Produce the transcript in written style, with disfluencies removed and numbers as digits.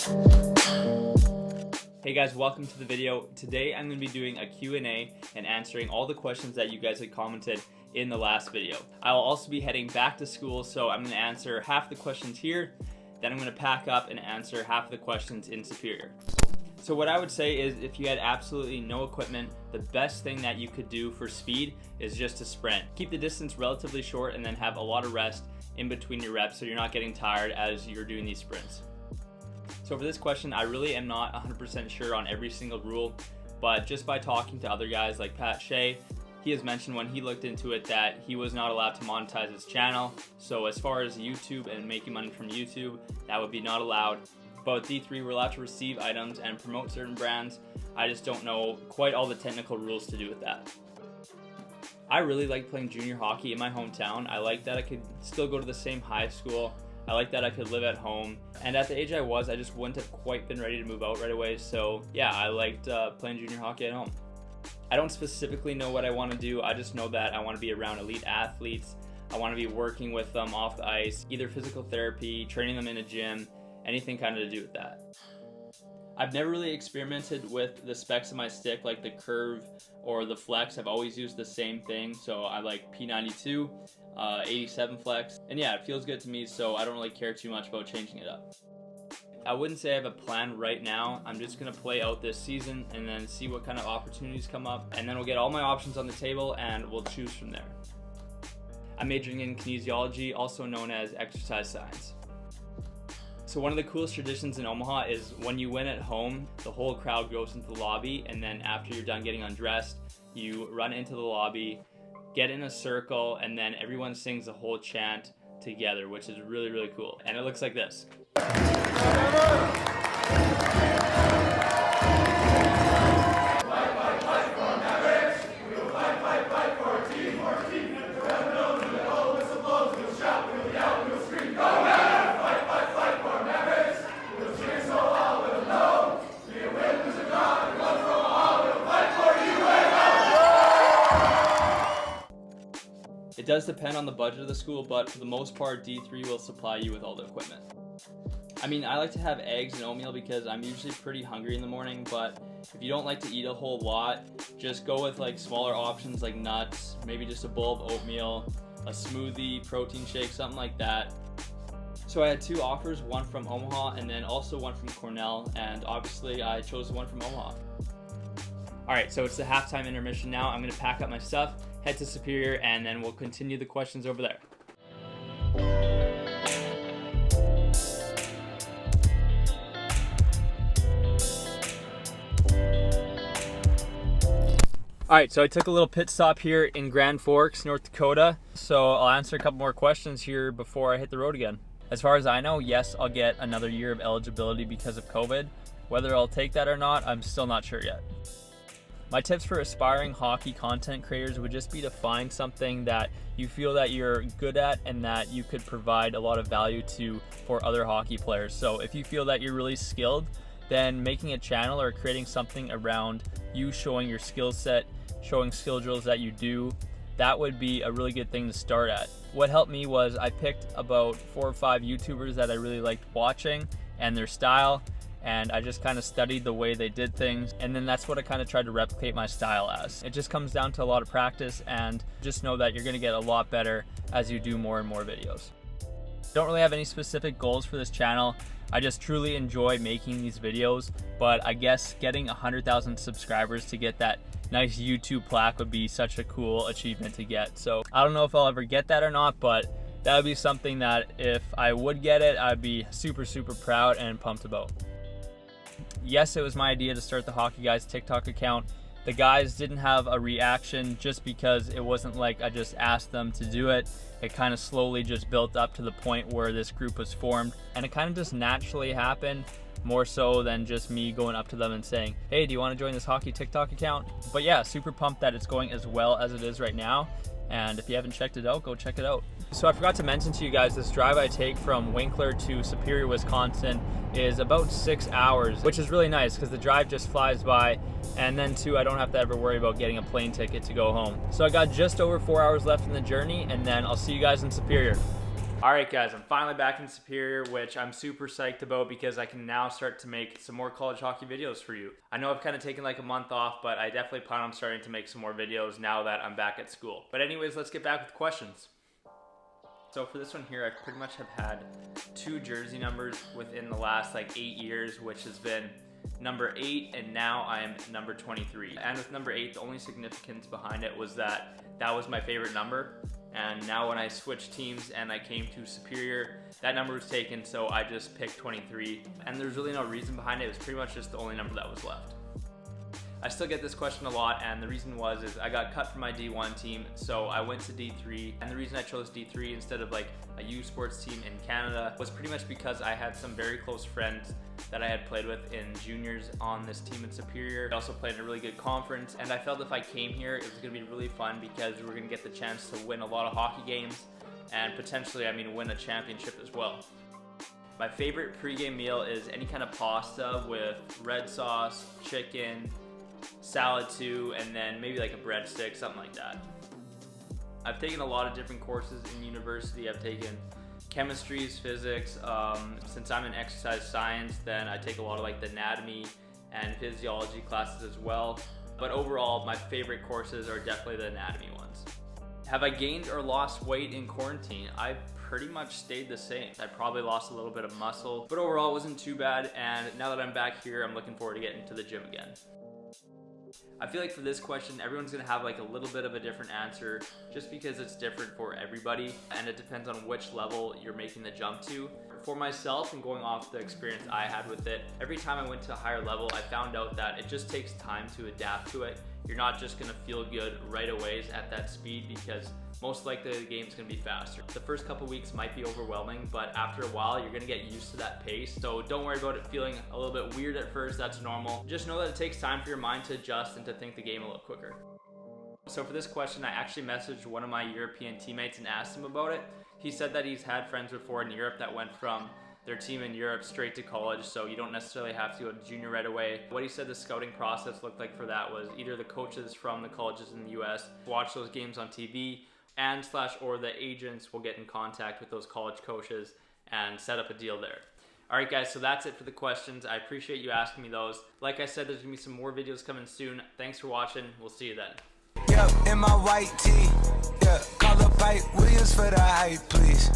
Hey guys, welcome to the video. Today I'm going to be doing a Q&A and answering all the questions that you guys had commented in the last video. I will also be heading back to school, so I'm going to answer half the questions here, then I'm going to pack up and answer half of the questions in Superior. So what I would say is if you had absolutely no equipment, the best thing that you could do for speed is just to sprint. Keep the distance relatively short and then have a lot of rest in between your reps so you're not getting tired as you're doing these sprints. So for this question, I really am not 100% sure on every single rule, but just by talking to other guys like Pat Shea, he has mentioned when he looked into it that he was not allowed to monetize his channel. So as far as YouTube and making money from YouTube, that would be not allowed. But D3, we're allowed to receive items and promote certain brands. I just don't know quite all the technical rules to do with that. I really like playing junior hockey in my hometown. I like that I could still go to the same high school. I like that I could live at home. And at the age I was, I just wouldn't have quite been ready to move out right away. So yeah, I liked playing junior hockey at home. I don't specifically know what I want to do. I just know that I want to be around elite athletes. I want to be working with them off the ice, either physical therapy, training them in a gym, anything kind of to do with that. I've never really experimented with the specs of my stick, like the curve or the flex. I've always used the same thing. So I like P92, 87 flex. And yeah, it feels good to me, so I don't really care too much about changing it up. I wouldn't say I have a plan right now. I'm just gonna play out this season and then see what kind of opportunities come up. And then we'll get all my options on the table and we'll choose from there. I'm majoring in kinesiology, also known as exercise science. So one of the coolest traditions in Omaha is when you win at home, the whole crowd goes into the lobby, and then after you're done getting undressed, you run into the lobby, get in a circle, and then everyone sings the whole chant together, which is really, really cool. And it looks like this. It does depend on the budget of the school, but for the most part, D3 will supply you with all the equipment. I mean, I like to have eggs and oatmeal because I'm usually pretty hungry in the morning, but if you don't like to eat a whole lot, just go with like smaller options like nuts, maybe just a bowl of oatmeal, a smoothie, protein shake, something like that. So I had two offers, one from Omaha and then also one from Cornell, and obviously I chose the one from Omaha. Alright, so it's the halftime intermission now. I'm going to pack up my stuff, head to Superior, and then we'll continue the questions over there. Alright, so I took a little pit stop here in Grand Forks, North Dakota. So I'll answer a couple more questions here before I hit the road again. As far as I know, yes, I'll get another year of eligibility because of COVID. Whether I'll take that or not, I'm still not sure yet. My tips for aspiring hockey content creators would just be to find something that you feel that you're good at and that you could provide a lot of value to for other hockey players. So if you feel that you're really skilled, then making a channel or creating something around you showing your skill set, showing skill drills that you do, that would be a really good thing to start at. What helped me was I picked about 4 or 5 YouTubers that I really liked watching and their style, and I just kind of studied the way they did things, and then that's what I kind of tried to replicate my style as. It just comes down to a lot of practice, and just know that you're going to get a lot better as you do more and more videos. Don't really have any specific goals for this channel. I just truly enjoy making these videos, but I guess getting 100,000 subscribers to get that nice YouTube plaque would be such a cool achievement to get. So I don't know if I'll ever get that or not, but that would be something that if I would get it, I'd be super, super proud and pumped about. Yes, it was my idea to start the Hockey Guys TikTok account. The guys didn't have a reaction just because it wasn't like I just asked them to do it. It kind of slowly just built up to the point where this group was formed, and it kind of just naturally happened, more so than just me going up to them and saying, hey, do you want to join this hockey TikTok account? But yeah, super pumped that it's going as well as it is right now. And if you haven't checked it out, go check it out. So I forgot to mention to you guys, this drive I take from Winkler to Superior, Wisconsin is about 6 hours, which is really nice because the drive just flies by. And then too, I don't have to ever worry about getting a plane ticket to go home. So I got just over 4 hours left in the journey, and then I'll see you guys in Superior. Alright guys, I'm finally back in Superior, which I'm super psyched about because I can now start to make some more college hockey videos for you. I know I've kind of taken like a month off, but I definitely plan on starting to make some more videos now that I'm back at school. But anyways, let's get back with questions. So for this one here, I pretty much have had 2 jersey numbers within the last like 8 years, which has been number 8 and now I am number 23. And with number 8, the only significance behind it was that that was my favorite number. And now when I switched teams and I came to Superior, that number was taken, so I just picked 23. And there's really no reason behind it. It was pretty much just the only number that was left. I still get this question a lot, and the reason is I got cut from my D1 team, so I went to D3. And the reason I chose D3 instead of like a U Sports team in Canada was pretty much because I had some very close friends that I had played with in juniors on this team in Superior. I also played in a really good conference, and I felt if I came here, it was gonna be really fun because we were gonna get the chance to win a lot of hockey games and potentially, win a championship as well. My favorite pregame meal is any kind of pasta with red sauce, chicken, salad too, and then maybe like a breadstick, something like that. I've taken a lot of different courses in university. I've taken chemistries, physics. Since I'm in exercise science, then I take a lot of like the anatomy and physiology classes as well. But overall, my favorite courses are definitely the anatomy ones. Have I gained or lost weight in quarantine? I've pretty much stayed the same. I probably lost a little bit of muscle, but overall it wasn't too bad. And now that I'm back here, I'm looking forward to getting to the gym again. I feel like for this question, everyone's gonna have like a little bit of a different answer just because it's different for everybody and it depends on which level you're making the jump to. For myself and going off the experience I had with it, every time I went to a higher level, I found out that it just takes time to adapt to it. You're not just gonna feel good right away at that speed because most likely the game's gonna be faster. The first couple weeks might be overwhelming, but after a while, you're gonna get used to that pace. So don't worry about it feeling a little bit weird at first, that's normal. Just know that it takes time for your mind to adjust and to think the game a little quicker. So for this question, I actually messaged one of my European teammates and asked him about it. He said that he's had friends before in Europe that went from their team in Europe straight to college, so you don't necessarily have to go to junior right away. What he said the scouting process looked like for that was either the coaches from the colleges in the US watch those games on TV or the agents will get in contact with those college coaches and set up a deal there. Alright guys, so that's it for the questions. I appreciate you asking me those. Like I said, there's gonna be some more videos coming soon. Thanks for watching. We'll see you then. Yeah, in my white tee. Yeah, call up Pike Williams for the hype, please.